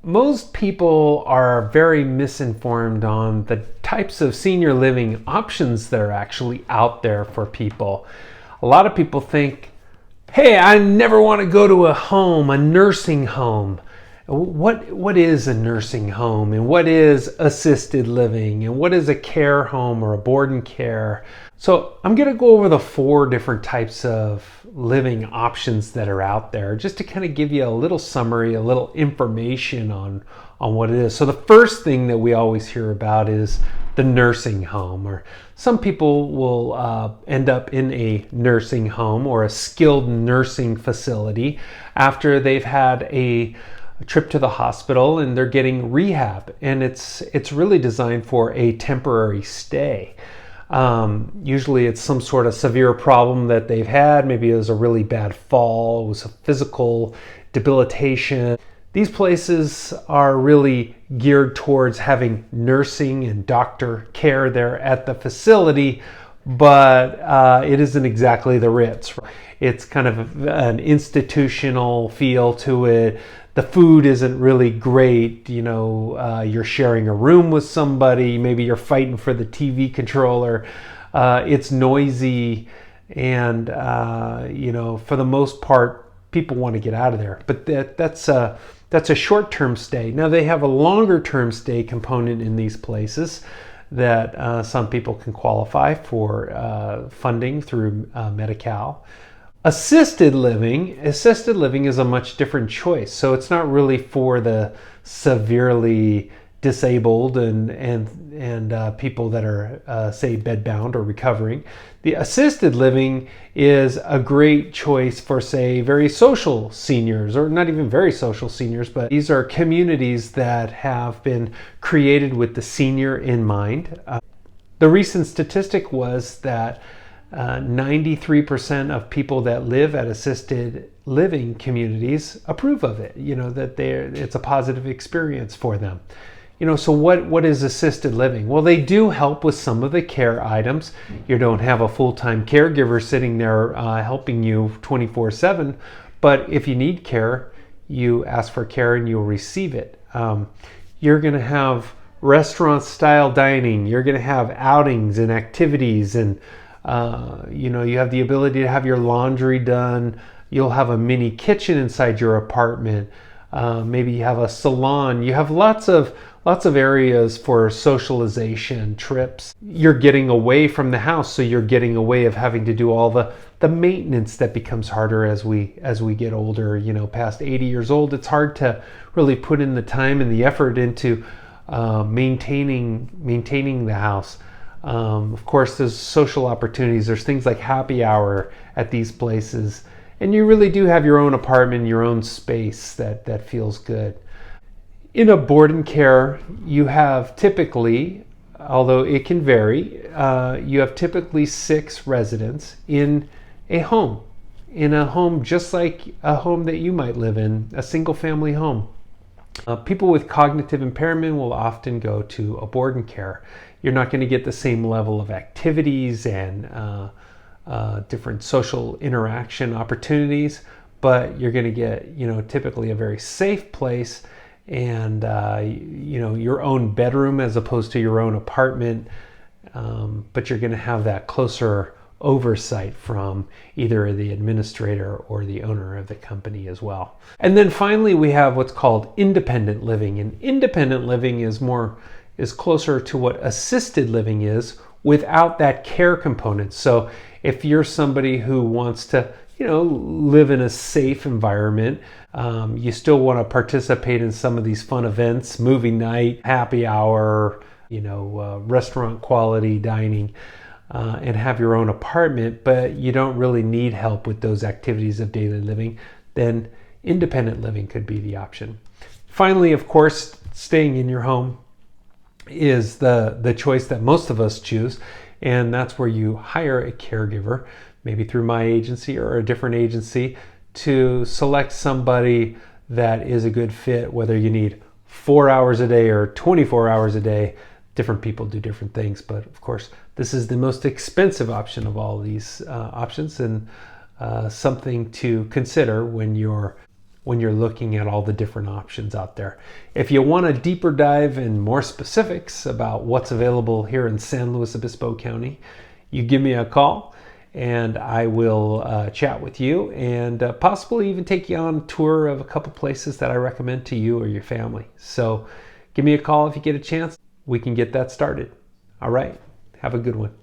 Most people are very misinformed on the types of senior living options that are actually out there for people. A lot of people think, hey, I never want to go to a nursing home. What is a nursing home, and what is assisted living, and what is a care home or a board and care? So I'm going to go over the 4 different types of living options that are out there, just to kind of give you a little summary, a little information on what it is. So the first thing that we always hear about is the nursing home, or some people will end up in a nursing home or a skilled nursing facility after they've had a trip to the hospital and they're getting rehab, and it's really designed for a temporary stay. Usually it's some sort of severe problem that they've had. Maybe it was a really bad fall, it was a physical debilitation. These places are really geared towards having nursing and doctor care there at the facility, but it isn't exactly the Ritz. It's kind of an institutional feel to it. The food isn't really great. You're sharing a room with somebody. Maybe you're fighting for the TV controller. It's noisy, and for the most part, people want to get out of there. But that's a short-term stay. Now they have a longer-term stay component in these places that some people can qualify for funding through Medi-Cal. Assisted living is a much different choice. So it's not really for the severely disabled and people that are say bedbound or recovering. The assisted living is a great choice for, say, very social seniors, or not even very social seniors, but these are communities that have been created with the senior in mind. The recent statistic was that 93% of people that live at assisted living communities approve of it, that it's a positive experience for them. So what is assisted living? Well, they do help with some of the care items. You don't have a full-time caregiver sitting there helping you 24/7, but if you need care, you ask for care and you'll receive it. You're going to have restaurant-style dining. You're going to have outings and activities, and you have the ability to have your laundry done. You'll have a mini kitchen inside your apartment. Maybe you have a salon. You have lots of areas for socialization, trips. You're getting away from the house, so you're getting away of having to do all the maintenance that becomes harder as we get older. Past 80 years old, it's hard to really put in the time and the effort into maintaining the house. Of course, there's social opportunities. There's things like happy hour at these places. And you really do have your own apartment, your own space that feels good. In a board and care, you have typically, although it can vary, you have typically 6 residents in a home. In a home just like a home that you might live in, a single family home. People with cognitive impairment will often go to a board and care. You're not going to get the same level of activities and different social interaction opportunities, but you're going to get, typically a very safe place and, your own bedroom as opposed to your own apartment. But you're going to have that closer oversight from either the administrator or the owner of the company as well. And then finally, we have what's called independent living. And independent living is closer to what assisted living is without that care component. So if you're somebody who wants to, live in a safe environment, you still want to participate in some of these fun events, movie night, happy hour, restaurant quality dining, and have your own apartment, but you don't really need help with those activities of daily living, then independent living could be the option. Finally, of course, staying in your home is the choice that most of us choose, and that's where you hire a caregiver, maybe through my agency or a different agency, to select somebody that is a good fit, whether you need 4 hours a day or 24 hours a day. Different people do different things, but of course, this is the most expensive option of all these options, and something to consider when you're when you're looking at all the different options out there. If you want a deeper dive and more specifics about what's available here in San Luis Obispo County, you give me a call and I will chat with you and possibly even take you on a tour of a couple places that I recommend to you or your family. So give me a call if you get a chance. We can get that started. All right. Have a good one.